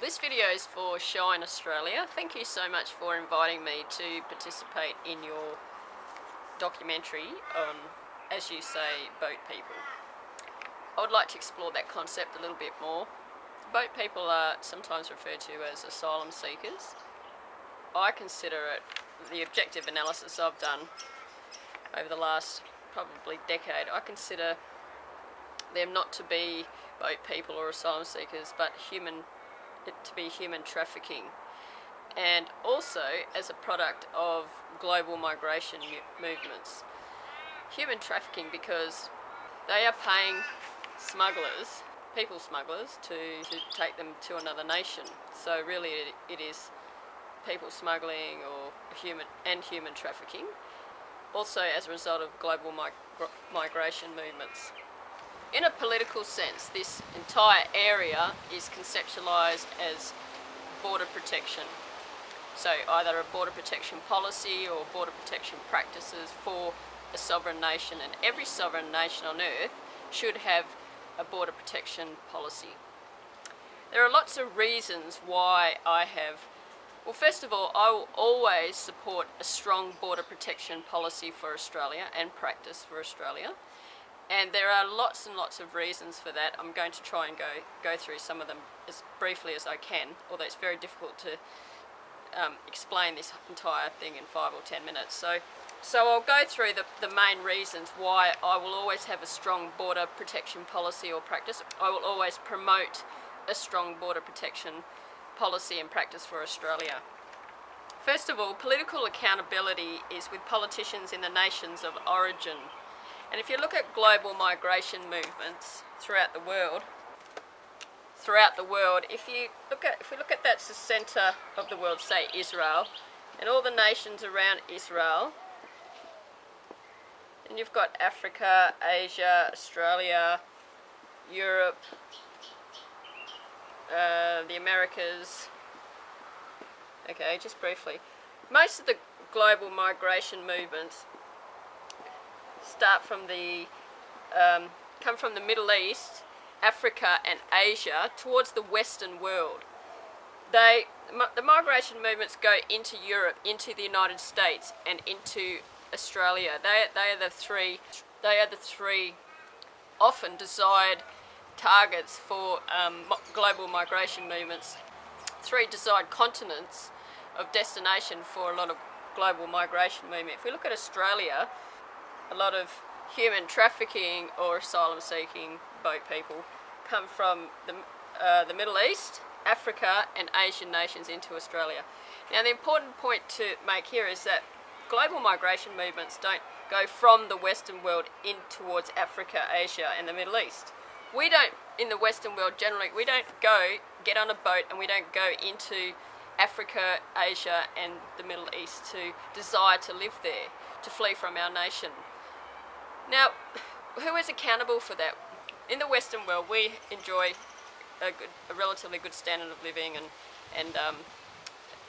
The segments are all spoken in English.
This video is for Shine Australia. Thank you so much for inviting me to participate in your documentary on, as you say, boat people. I would like to explore that concept a little bit more. Boat people are sometimes referred to as asylum seekers. I consider it, the objective analysis I've done over the last probably decade, I consider them not to be boat people or asylum seekers, but to be human trafficking, and also as a product of global migration movements. Human trafficking because they are paying smugglers, people smugglers, to take them to another nation. So really it is people smuggling or human trafficking, also as a result of global migration movements. In a political sense, this entire area is conceptualised as border protection. So either a border protection policy or border protection practices for a sovereign nation, and every sovereign nation on earth should have a border protection policy. There are lots of reasons why well, first of all, I will always support a strong border protection policy for Australia and practice for Australia. And there are lots and lots of reasons for that. I'm going to try and go through some of them as briefly as I can, although it's very difficult to explain this entire thing in 5 or 10 minutes. So I'll go through the main reasons why I will always have a strong border protection policy or practice. I will always promote a strong border protection policy and practice for Australia. First of all, political accountability is with politicians in the nations of origin. And if you look at global migration movements throughout the world, if we look at that's the centre of the world, say Israel, and all the nations around Israel, and you've got Africa, Asia, Australia, Europe, the Americas. Okay, just briefly. Most of the global migration movements come from the Middle East, Africa and Asia towards the Western world. The migration movements go into Europe, into the United States and into Australia. They are the three often desired targets for global migration movements, three desired continents of destination for a lot of global migration movement. If we look at Australia, a lot of human trafficking or asylum seeking boat people come from the Middle East, Africa and Asian nations into Australia. Now the important point to make here is that global migration movements don't go from the Western world in towards Africa, Asia and the Middle East. We don't, in the Western world generally, we don't get on a boat and we don't go into Africa, Asia and the Middle East to desire to live there, to flee from our nation. Now, who is accountable for that? In the Western world, we enjoy a relatively good standard of living and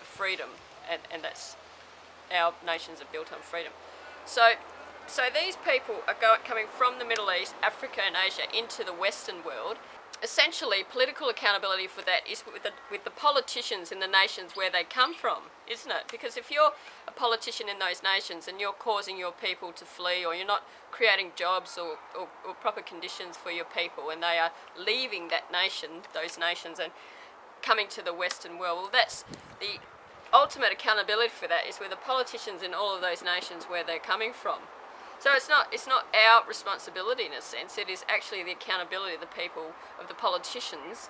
freedom, and that's, our nations are built on freedom. So these people are coming from the Middle East, Africa and Asia into the Western world. Essentially, political accountability for that is with the politicians in the nations where they come from, isn't it? Because if you're a politician in those nations and you're causing your people to flee, or you're not creating jobs or proper conditions for your people, and they are leaving that nation, those nations, and coming to the Western world, well, that's the ultimate accountability for that is with the politicians in all of those nations where they're coming from. So it's not our responsibility in a sense, it is actually the accountability of the people, of the politicians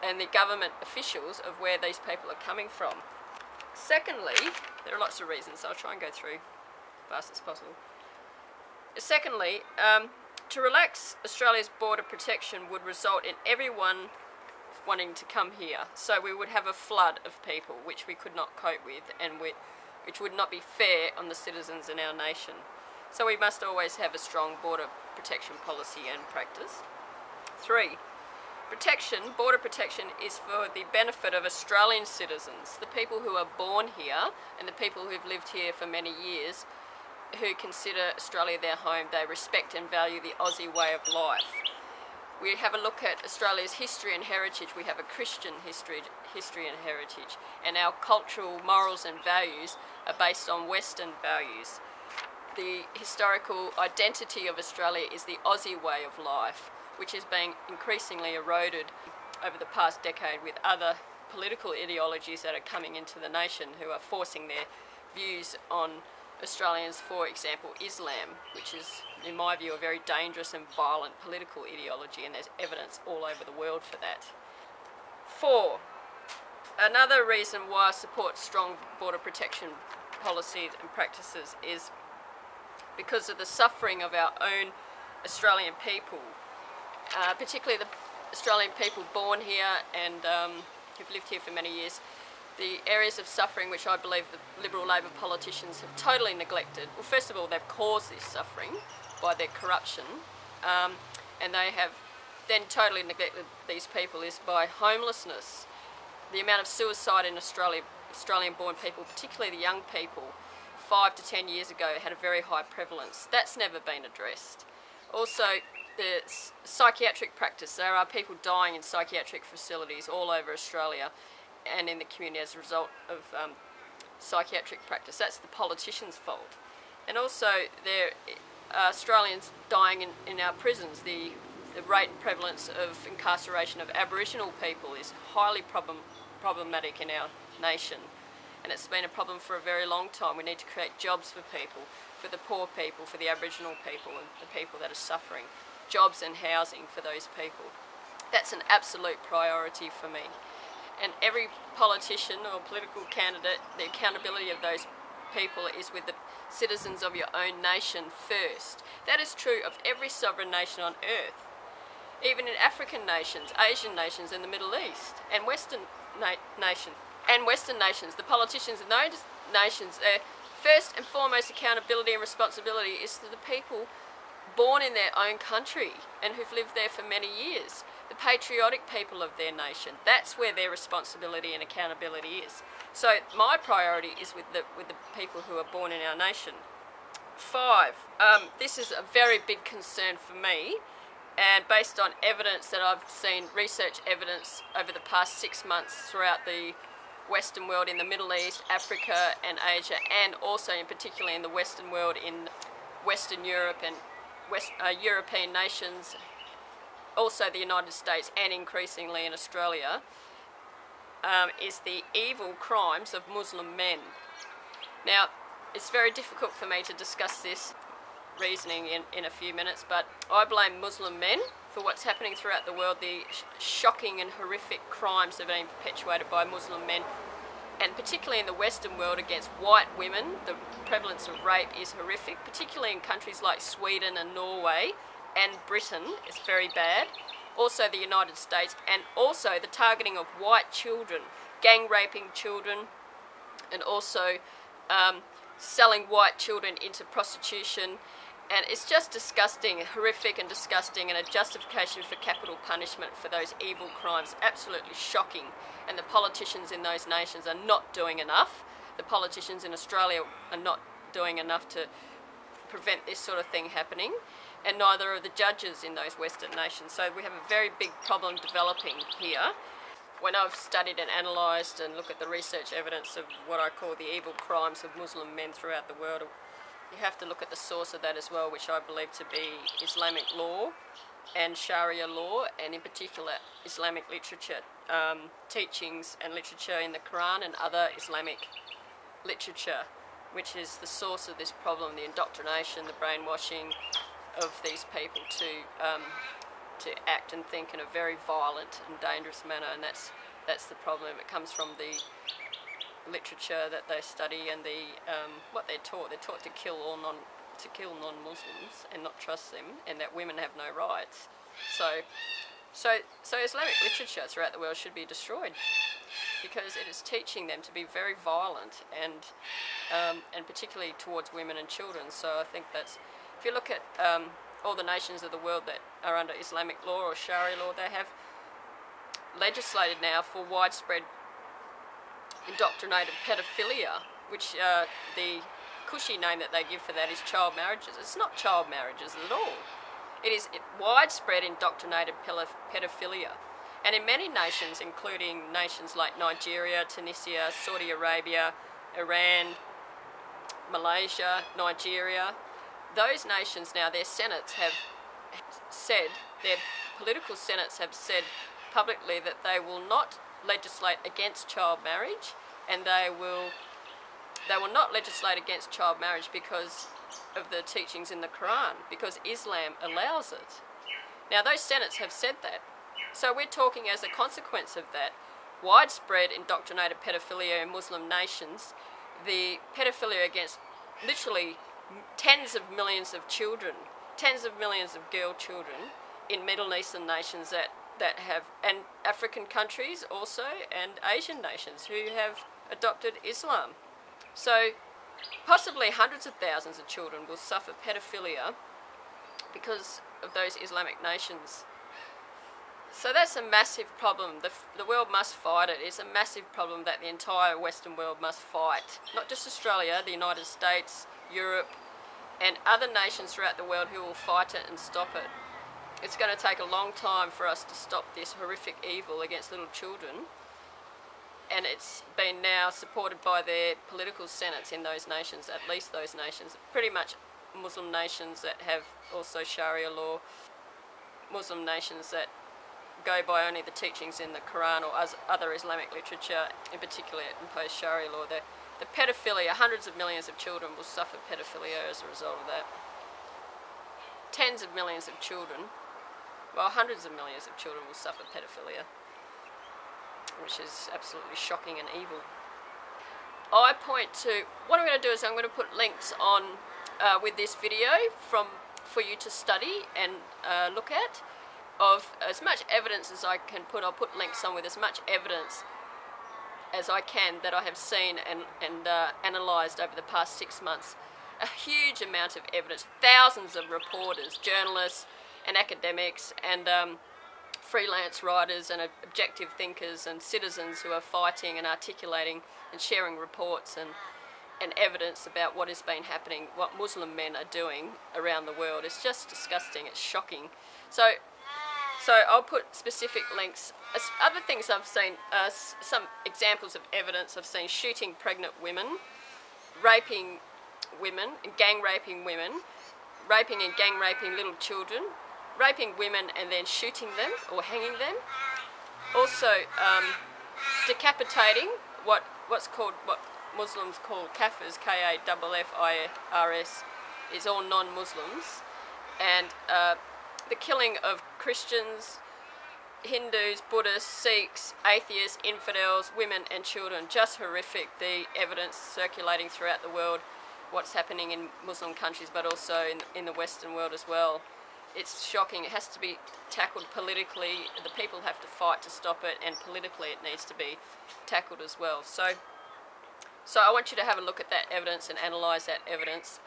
and the government officials of where these people are coming from. Secondly, there are lots of reasons, so I'll try and go through as fast as possible. Secondly, to relax Australia's border protection would result in everyone wanting to come here. So we would have a flood of people which we could not cope with, and which would not be fair on the citizens in our nation. So we must always have a strong border protection policy and practice. 3. Border protection is for the benefit of Australian citizens, the people who are born here and the people who've lived here for many years, who consider Australia their home. They respect and value the Aussie way of life. We have a look at Australia's history and heritage. We have a Christian history and heritage, and our cultural morals and values are based on Western values. The historical identity of Australia is the Aussie way of life, which is being increasingly eroded over the past decade with other political ideologies that are coming into the nation who are forcing their views on Australians, for example, Islam, which is, in my view, a very dangerous and violent political ideology, and there's evidence all over the world for that. 4. Another reason why I support strong border protection policies and practices is because of the suffering of our own Australian people, particularly the Australian people born here and who've lived here for many years. The areas of suffering which I believe the Liberal Labor politicians have totally neglected. Well, first of all, they've caused this suffering by their corruption, and they have then totally neglected these people is by homelessness. The amount of suicide in Australia, Australian-born people, particularly the young people, 5 to 10 years ago had a very high prevalence. That's never been addressed. Also, the psychiatric practice. There are people dying in psychiatric facilities all over Australia and in the community as a result of psychiatric practice. That's the politicians' fault. And also there are Australians dying in our prisons. The rate and prevalence of incarceration of Aboriginal people is highly problematic in our nation, and it's been a problem for a very long time. We need to create jobs for people, for the poor people, for the Aboriginal people and the people that are suffering. Jobs and housing for those people. That's an absolute priority for me. And every politician or political candidate, the accountability of those people is with the citizens of your own nation first. That is true of every sovereign nation on earth. Even in African nations, Asian nations, and the Middle East, and Western nations, the politicians in those nations, their first and foremost accountability and responsibility is to the people born in their own country and who've lived there for many years. The patriotic people of their nation. That's where their responsibility and accountability is. So my priority is with the people who are born in our nation. 5. This is a very big concern for me, and based on evidence that I've seen, research evidence over the past 6 months throughout the Western world, in the Middle East, Africa and Asia, and also in particular in the Western world, in Western Europe and European nations, also the United States, and increasingly in Australia, is the evil crimes of Muslim men. Now, it's very difficult for me to discuss this reasoning in a few minutes, but I blame Muslim men for what's happening throughout the world, the shocking and horrific crimes that are being perpetuated by Muslim men, and particularly in the Western world against white women. The prevalence of rape is horrific, particularly in countries like Sweden and Norway, and Britain is very bad. Also the United States, and also the targeting of white children, gang raping children, and also selling white children into prostitution. And it's just disgusting, horrific and disgusting, and a justification for capital punishment for those evil crimes. Absolutely shocking. And the politicians in those nations are not doing enough. The politicians in Australia are not doing enough to prevent this sort of thing happening, and neither are the judges in those Western nations. So we have a very big problem developing here. When I've studied and analysed and looked at the research evidence of what I call the evil crimes of Muslim men throughout the world, you have to look at the source of that as well, which I believe to be Islamic law and Sharia law, and in particular Islamic literature, teachings and literature in the Quran and other Islamic literature, which is the source of this problem, the indoctrination, the brainwashing of these people to act and think in a very violent and dangerous manner. And that's the problem. It comes from the literature that they study and the what they're taught. They're taught to kill non-Muslims and not trust them, and that women have no rights. So Islamic literature throughout the world should be destroyed, because it is teaching them to be very violent and particularly towards women and children. So I think that's, if you look at all the nations of the world that are under Islamic law or Sharia law, they have legislated now for widespread indoctrinated pedophilia, which the cushy name that they give for that is child marriages. It's not child marriages at all. It is widespread indoctrinated pedophilia. And in many nations, including nations like Nigeria, Tunisia, Saudi Arabia, Iran, Malaysia, Nigeria, those nations now, their senates have said, their political senates have said publicly that they will not legislate against child marriage, and they will not legislate against child marriage because of the teachings in the Quran, because Islam allows it. Now those senates have said that. So we're talking as a consequence of that widespread indoctrinated pedophilia in Muslim nations, the pedophilia against literally tens of millions of children, tens of millions of girl children in Middle Eastern nations that have, and African countries also, and Asian nations who have adopted Islam. So possibly hundreds of thousands of children will suffer pedophilia because of those Islamic nations. So that's a massive problem. The world must fight it. It's a massive problem that the entire Western world must fight. Not just Australia, the United States, Europe, and other nations throughout the world who will fight it and stop it. It's going to take a long time for us to stop this horrific evil against little children. And it's been now supported by their political senates in those nations, at least those nations. Pretty much Muslim nations that have also Sharia law, Muslim nations that go by only the teachings in the Quran or other Islamic literature, in particular impose Sharia law. The pedophilia, hundreds of millions of children will suffer pedophilia as a result of that. Tens of millions of children, well, hundreds of millions of children will suffer pedophilia, which is absolutely shocking and evil. I point to, what I'm going to do is I'm going to put links on with this video for you to study and look at, of as much evidence as I can put. I'll put links on with as much evidence as I can that I have seen and analysed over the past 6 months. A huge amount of evidence, thousands of reporters, journalists and academics and freelance writers and objective thinkers and citizens who are fighting and articulating and sharing reports and evidence about what has been happening, what Muslim men are doing around the world. It's just disgusting, it's shocking. So I'll put specific links. Other things I've seen, some examples of evidence I've seen: shooting pregnant women, raping women, and gang raping women, raping and gang raping little children, raping women and then shooting them or hanging them. Also decapitating what Muslims call kafirs, K-A-F-F-I-R-S, is all non-Muslims, and the killing of Christians, Hindus, Buddhists, Sikhs, atheists, infidels, women and children. Just horrific, the evidence circulating throughout the world, what's happening in Muslim countries but also in the Western world as well. It's shocking. It has to be tackled politically. The people have to fight to stop it, and politically it needs to be tackled as well. So I want you to have a look at that evidence and analyse that evidence.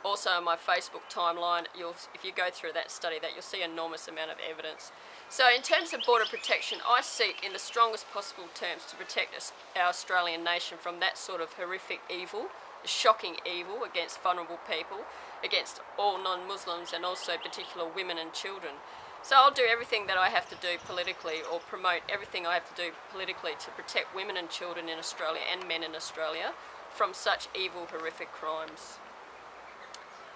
Also on my Facebook timeline, if you go through that study, you'll see an enormous amount of evidence. So in terms of border protection, I seek in the strongest possible terms to protect our Australian nation from that sort of horrific evil, shocking evil against vulnerable people, against all non-Muslims and also particular women and children. So I'll do everything that I have to do politically, or promote everything I have to do politically, to protect women and children in Australia and men in Australia from such evil, horrific crimes.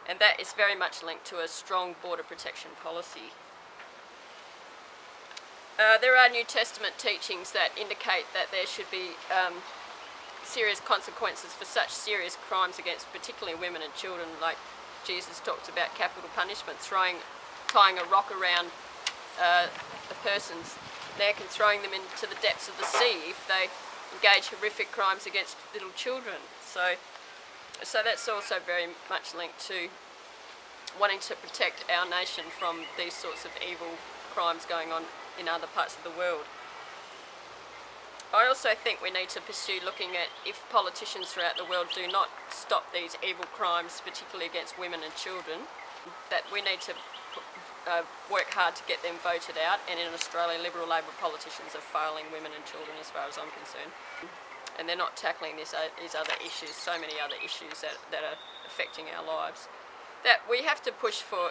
And that is very much linked to a strong border protection policy. There are New Testament teachings that indicate that there should be serious consequences for such serious crimes against particularly women and children, like Jesus talks about capital punishment, tying a rock around a person's neck and throwing them into the depths of the sea if they engage horrific crimes against little children. So that's also very much linked to wanting to protect our nation from these sorts of evil crimes going on in other parts of the world. I also think we need to pursue looking at, if politicians throughout the world do not stop these evil crimes, particularly against women and children, that we need to work hard to get them voted out. And in Australia, Liberal Labor politicians are failing women and children as far as I'm concerned. And they're not tackling these other issues, so many other issues that are affecting our lives. That we have to push for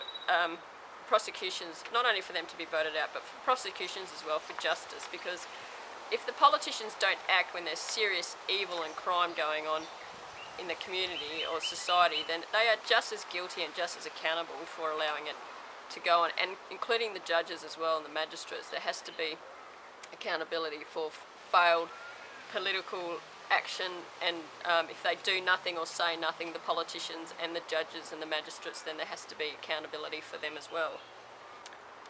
prosecutions, not only for them to be voted out, but for prosecutions as well, for justice, because if the politicians don't act when there's serious evil and crime going on in the community or society, then they are just as guilty and just as accountable for allowing it to go on, and including the judges as well and the magistrates. There has to be accountability for failed political action, and if they do nothing or say nothing, the politicians and the judges and the magistrates, then there has to be accountability for them as well.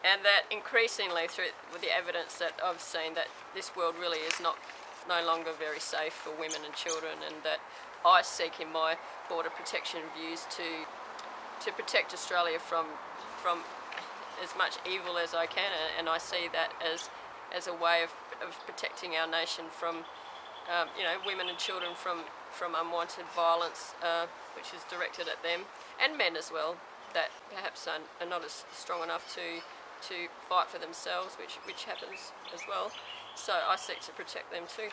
And that increasingly, through with the evidence that I've seen, that this world really is no longer very safe for women and children, and that I seek in my border protection views to protect Australia from as much evil as I can, and I see that as a way of protecting our nation from women and children from unwanted violence, which is directed at them, and men as well, that perhaps are not as strong enough to fight for themselves, which happens as well. So I seek to protect them too.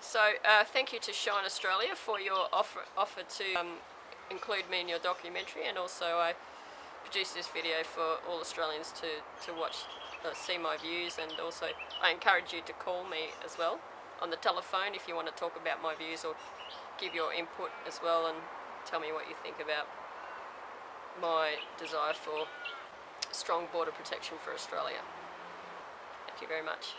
So thank you to Shine Australia for your offer to include me in your documentary, and also I produced this video for all Australians to watch, see my views, and also I encourage you to call me as well on the telephone if you want to talk about my views or give your input as well, and tell me what you think about my desire for strong border protection for Australia. Thank you very much.